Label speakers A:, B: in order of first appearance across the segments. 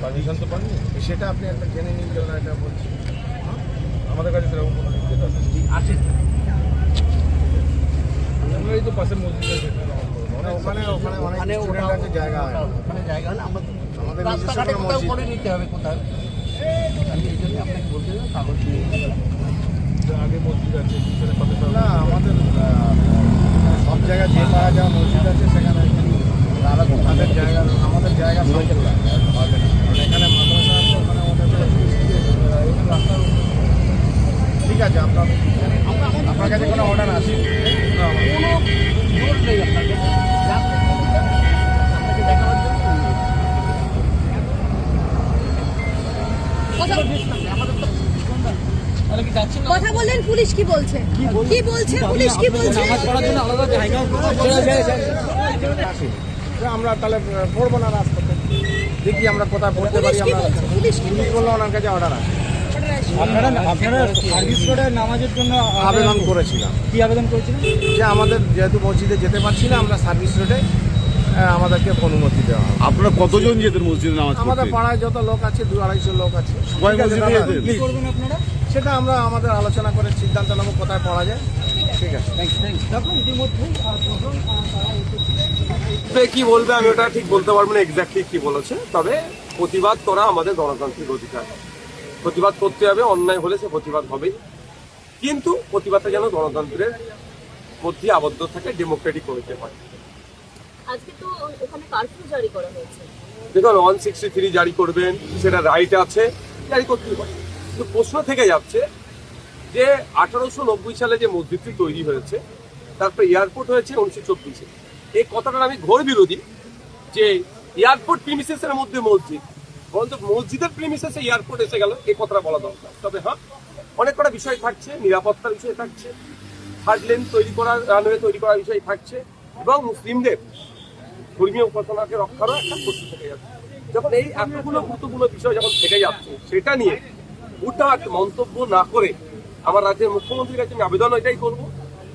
A: Permission তো পাননি,
B: সেটা আপনি একটা জেনে নিন জন্য এটা বলছি।
A: আমাদের কাছে সেরকম কোনো নির্দেশ আছে? আমরা এই তো পাশের মসজিদে
B: ওখানে অনেক স্টুডেন্ট আছে, জায়গা হয়
C: ওখানে জায়গা হলে
B: আমাদের নিজস্ব
C: রাস্তাঘাটে
B: কোনো
C: কোথাও
B: মসজিদ
C: করে নিতে হবে কোথাও। আমি এই জন্য আপনাকে বলতে চাই কাগজ নিয়ে
A: আগে মসজিদ আছে পিছনে পাশে
B: না, আমাদের সব জায়গায় যে পাওয়া যাওয়া মসজিদ আছে সেখানে তাদের জায়গা, আমাদের জায়গা সরকার হবে না। এখানে মাদ্রাসা আছে, ওখানে আমাদের রাস্তার ঠিক আছে। আপনার কাছে কোনো অর্ডার আছে?
C: কোনো জোর নেই আপনাকে আপনাকে দেখাবার জন্য
D: কথা বললেন, পুলিশ কি বলছে? কি বলছে পুলিশ? কি বলছে?
B: আমরা তাহলে পড়বো না রাস্তাতে, দেখি আমরা কোথায় পড়তে পারি। আমরা পুলিশ বললো ওনার কাছে অর্ডার আছে।
E: আপনারা সার্ভিস রোডে নামাজের জন্য
B: আবেদন করেছিলাম।
E: কি আবেদন করেছিলেন?
B: যে আমাদের যেহেতু মসজিদে যেতে পারছি না, আমরা সার্ভিস রোডে আমাদেরকে অনুমতি দেওয়া হবে।
F: আপনারা কতজন যেতেন মসজিদে নামাজ পড়তে?
B: আমাদের পাড়ায় যত লোক আছে 200-250 লোক আছে।
F: সবাই মসজিদে যেতেন?
E: কি করবেন আপনারা?
B: সেটা আমরা আমাদের আলোচনা করে সিদ্ধান্ত নেব কোথায় পড়া যায়। ঠিক আছে,
E: দেখুন ইতিমধ্যেই
G: কি বলবে আমি ওটা ঠিক বলতে পারবো না এক্স্যাক্টলি কি বলেছে, তবে প্রতিবাদ করা আমাদের গণতান্ত্রিক অধিকার। প্রতিবাদ করতে হবে, অন্যায় হলে সে প্রতিবাদ হবেই, কিন্তু প্রতিবাদটা যেন গণতন্ত্রের মধ্যে আবদ্ধ থাকে, ডেমোক্রেটিক হতে পারে।
D: আজকে তো ওখানে কারফিউ জারি করা হয়েছে।
G: দেখুন 163 জারি করবেন, সেটা রাইট আছে, জারি করতেই পারে। কিন্তু প্রশ্ন থেকে যাচ্ছে যে 1890 সালে যে মসজিদটি তৈরি হয়েছে, তারপরে এয়ারপোর্ট হয়েছে 1924-এ। এই কথাটার আমি ঘোর বিরোধী যে এয়ারপোর্ট প্রিমিসেসের মধ্যে মসজিদ, বরঞ্চ মসজিদের প্রিমিসেসে এয়ারপোর্ট এসে গেল, এই কথাটা বলা দরকার। তবে হ্যাঁ, অনেক কটা বিষয় থাকছে, নিরাপত্তার বিষয় থাকছে, থার্ড লেন তৈরি করার, রানওয়ে তৈরি করার বিষয় থাকছে, এবং মুসলিমদের ধর্মীয় উপাসনাকে রক্ষারও একটা প্রশ্ন থেকে যাচ্ছে। যখন এই এতগুলো গুরুত্বপূর্ণ বিষয় যখন থেকে যাচ্ছে, সেটা নিয়ে হুটহাট মন্তব্য না করে আমার রাজ্যের মুখ্যমন্ত্রীর কাছে আমি আবেদন এটাই করবো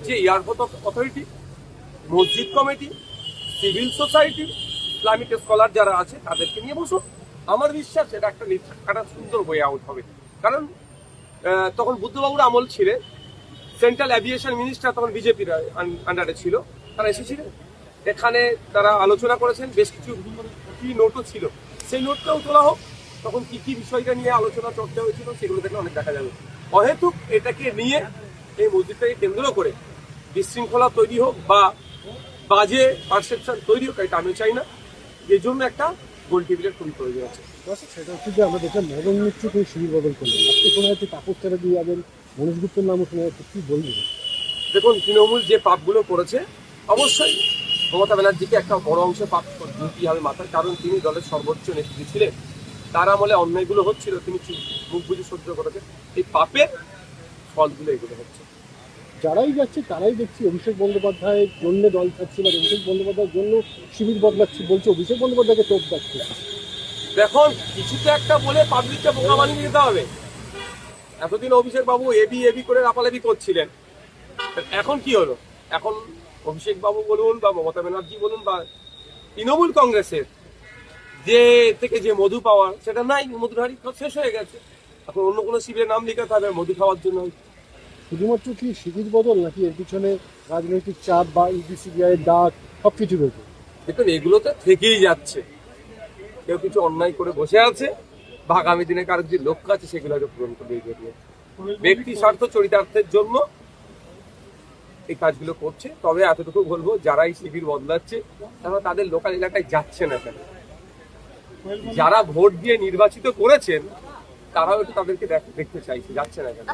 G: যে এয়ারপোর্ট অথরিটি, মসজিদ committee, civil society, Islamic scholar যারা আছে তাদেরকে নিয়ে বসুন। আমার বিশ্বাস এটা একটা সুন্দর ওয়ে আউট হবে। কারণ তখন বুদ্ধবাবুর আমল ছিল, সেন্ট্রাল অ্যাভিয়েশন মিনিস্টার তখন বিজেপির আন্ডারে ছিল, তারা এসেছিলেন এখানে, তারা আলোচনা করেছেন, বেশ কিছু কি নোটও ছিল, সেই নোটটাও তোলা হোক। তখন কি কি বিষয়টা নিয়ে আলোচনা চর্চা হয়েছিল সেগুলো থেকে অনেক দেখা যাবে। অহেতুক এটাকে নিয়ে এই মসজিদটাকে কেন্দ্র করে বিশৃঙ্খলা তৈরি হোক বা বাজে পারসেপশন তৈরি হোক, এটা আমি চাই না। এর জন্য একটা গোল টেবিলের খুবই প্রয়োজন আছে।
E: সেটা হচ্ছে যে আমরা দেখলাম মদন মিত্র তিনি শিবির বদল করলেন, আজকে শোনা যাচ্ছে তাপস তারা দিয়ে যাবেন, মনীষ গুপ্তের নামও শোনা যাচ্ছে, কি বলবেন?
G: দেখুন, তৃণমূল যে পাপগুলো করেছে, অবশ্যই মমতা ব্যানার্জিকে একটা বড় অংশ পাপ দিতে হবে মাথায়, কারণ তিনি দলের সর্বোচ্চ নেত্রী ছিলেন। তার আমলে অন্যায়গুলো হচ্ছিল, তিনি মুখ বুঝে সহ্য করেছেন। এই পাপের ফলগুলো এগুলো হচ্ছে।
E: যারাই যাচ্ছে তারাই দেখছি অভিষেক বন্দ্যোপাধ্যায়ের জন্য দল থাকছে, বা অভিষেক বন্দ্যোপাধ্যায়ের জন্য শিবির বদলাচ্ছে, বলছে অভিষেক বন্দ্যোপাধ্যায়কে টোপ যাচ্ছে।
G: দেখুন, কিছু তো একটা বলে পাবলিককে বোকা বানিয়ে দিতে হবে। এতদিন অভিষেক বাবু এবি করে লাপালাপি করছিলেন, এখন কি হলো? এখন অভিষেক বাবু বলুন বা মমতা ব্যানার্জি বলুন বা তৃণমূল কংগ্রেসের যে থেকে যে মধু পাওয়ার, সেটা নাই, মধুর হাড়ি শেষ হয়ে গেছে। এখন অন্য কোনো শিবিরের নাম লিখাতে হবে মধু খাওয়ার জন্য।
E: শুধুমাত্র কি শিবির বদল, নাকি এর পিছনে রাজনৈতিক চাপ বা ইউপিসিবিআই এর ডাক সবকিছু রয়েছে?
G: দেখুন, এগুলো তো থেকেই যাচ্ছে। কেউ কিছু অন্যায় করে বসে আছে, বা আগামী দিনে কারো যে লক্ষ্য আছে সেগুলো হয়তো পূরণ করবে। ব্যক্তি স্বার্থ চরিতার্থের জন্য এই কাজগুলো করছে। তবে এতটুকু বলবো, যারা এই শিবির বদলাচ্ছে তারা তাদের লোকাল এলাকায় যাচ্ছে না কেন? যারা ভোট দিয়ে নির্বাচিত করেছেন তারাও একটু তাদেরকে দেখতে চাইছে, যাচ্ছে না কেন?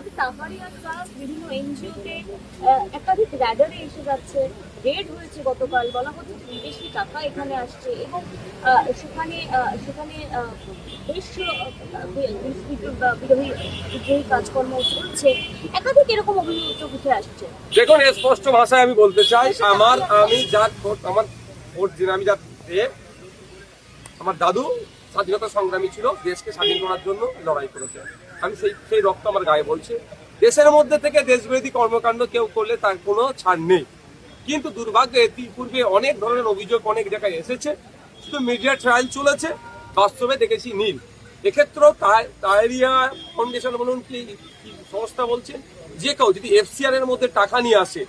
D: বিভিন্ন এনজিওতে একাধিক র্যাডারে এসে যাচ্ছে, রেড হয়েছে গতকাল, বলা হচ্ছে বিদেশি টাকা এখানে আসছে, এবং সেখানে বেশ বিদ্রোহী কাজকর্ম চলছে, একাধিক এরকম অভিযোগ উঠে আসছে।
G: দেখুন, স্পষ্ট ভাষায় আমি বলতে চাই, আমার দাদু স্বাধীনতা সংগ্রামী ছিল, দেশকে স্বাধীন করার জন্য লড়াই করেছে। আমি সেই রক্ত আমার গায়ে বলছে। দেশের মধ্যে থেকে দেশবিরোধী কর্মকাণ্ড কেউ করলে তার কোনো ছাড় নেই, কিন্তু দুর্ভাগ্য ইতিপূর্বে অনেক ধরনের অভিযোগ অনেক জায়গায় এসেছে, শুধু মিডিয়া ট্রায়াল চলেছে, বাস্তবে দেখেছি নীল। এক্ষেত্রেও তাহেরিয়া ফাউন্ডেশন বলুন কি সংস্থা বলছেন, যে কেউ যদি এফসিআর এর মধ্যে টাকা নিয়ে আসে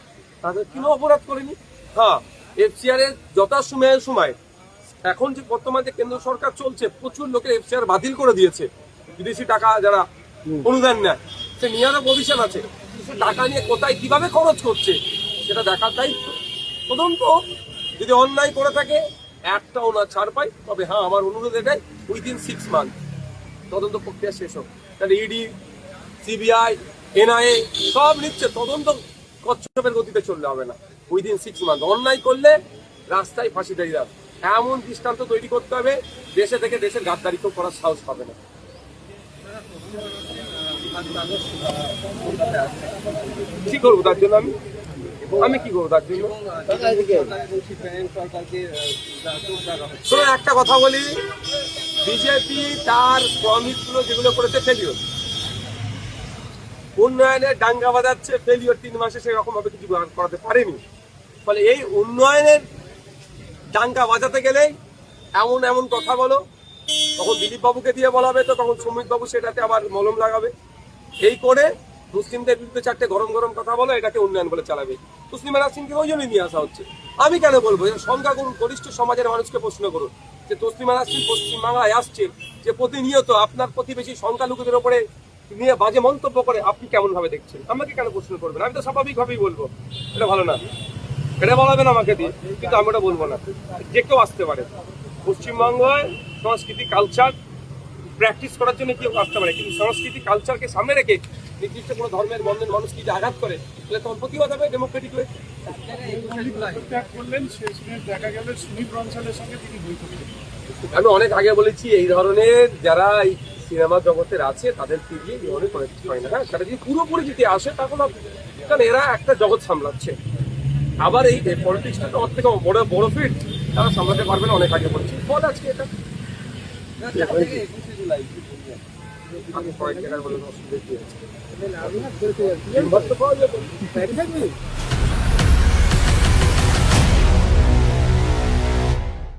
G: তাদের কোনো অপরাধ করেনি। হ্যাঁ, এফসিআর এর সময় এখন যে বর্তমানে কেন্দ্র সরকার চলছে, প্রচুর লোকের এফসিআর বাতিল করে দিয়েছে। বিদেশি টাকা যারা অনুদান নেয়, সে নেওয়ারও প্রভিশন আছে, সে টাকা নিয়ে কোথায় কিভাবে খরচ করছে সেটা দেখার দায়িত্ব। তদন্ত যদি অন্যায় করে থাকে একটাও না ছাড় পাই, তবে হ্যাঁ আমার অনুরোধ এটাই, উইদিন 6 মান্থ তদন্ত প্রক্রিয়া শেষ হোক। তাহলে ইডি, সিবিআই, এনআইএ সব নিচ্ছে, তদন্ত কচ্ছপের গতিতে চললে হবে না। উইদিন 6 মান্থ অন্যায় করলে রাস্তায় ফাঁসি দেয়, এমন দৃষ্টান্ত তৈরি করতে হবে, দেশে থেকে দেশের গাদ্দারি কেউ করার সাহস পাবে না। কি করবো তার জন্য আমি কি করবো তার জন্য? শোনো একটা কথা বলি, বিজেপি তার প্রমিস গুলো যেগুলো করেছে ফেলিওর, উন্নয়নের ডাঙ্গা বাজাচ্ছে ফেলিওর, 3 মাসে সেরকম ভাবে কিছু করাতে পারেনি। ফলে এই উন্নয়নের ডাঙ্গা বাজাতে গেলেই এমন এমন কথা বলো, তখন দিলীপ বাবুকে দিয়ে বলাবে, তো তখন সুমিত বাবু সেটাতে আবার মলম লাগাবে। এই করে মুসলিমদের বিরুদ্ধে 4টে গরম গরম কথা বলো, এটাকে উন্নয়ন বলে চালাবে। মুসলিম নাসরিনকে ওই জন্যই নিয়ে আসা হচ্ছে। আমি কেন বলবো, সংখ্যাগুরু গরিষ্ঠ সমাজের মানুষকে প্রশ্ন করুন যে তসলিমা নাসরিন পশ্চিমবাংলায় আসছে, যে প্রতিনিয়ত আপনার প্রতিবেশী সংখ্যালঘুদের ওপরে নিয়ে বাজে মন্তব্য করে, আপনি কেমন ভাবে দেখছেন? আমাকে কেন প্রশ্ন করবেন? আমি তো স্বাভাবিকভাবেই বলবো এটা ভালো না, এটা বলাবেন আমাকে দিয়ে, কিন্তু আমি ওটা বলবো না। যে কেউ আসতে পারে পশ্চিমবঙ্গের সংস্কৃতি কালচার প্র্যাকটিস করার জন্য কেউ আসতে পারে, কিন্তু সংস্কৃতি কালচারকে সামনে রেখে নির্দিষ্ট কোনো ধর্মের বন্ধের মানুষকে যদি আঘাত করে, তাহলে তখন প্রতিবাদ হবে ডেমোক্রেটিক হয়ে। আমি অনেক আগে বলেছি, এই ধরনের যারা এই সিনেমা জগতের আছে তাদের দিয়ে এই ধরনের পলিটিক্স হয় না। হ্যাঁ, সেটা যদি পুরোপুরি যদি আসে তখন, কারণ এরা একটা জগৎ সামলাচ্ছে। আবার এই পলিটিক্সটা তো ওর থেকে বড় ফিট, তারা সামলাতে পারবে না, অনেক আগে বলছি। ফল আজকে এটা আমি কয়েক জায়গায় বলে অসুবিধা কি আছে, পাওয়া যাবে।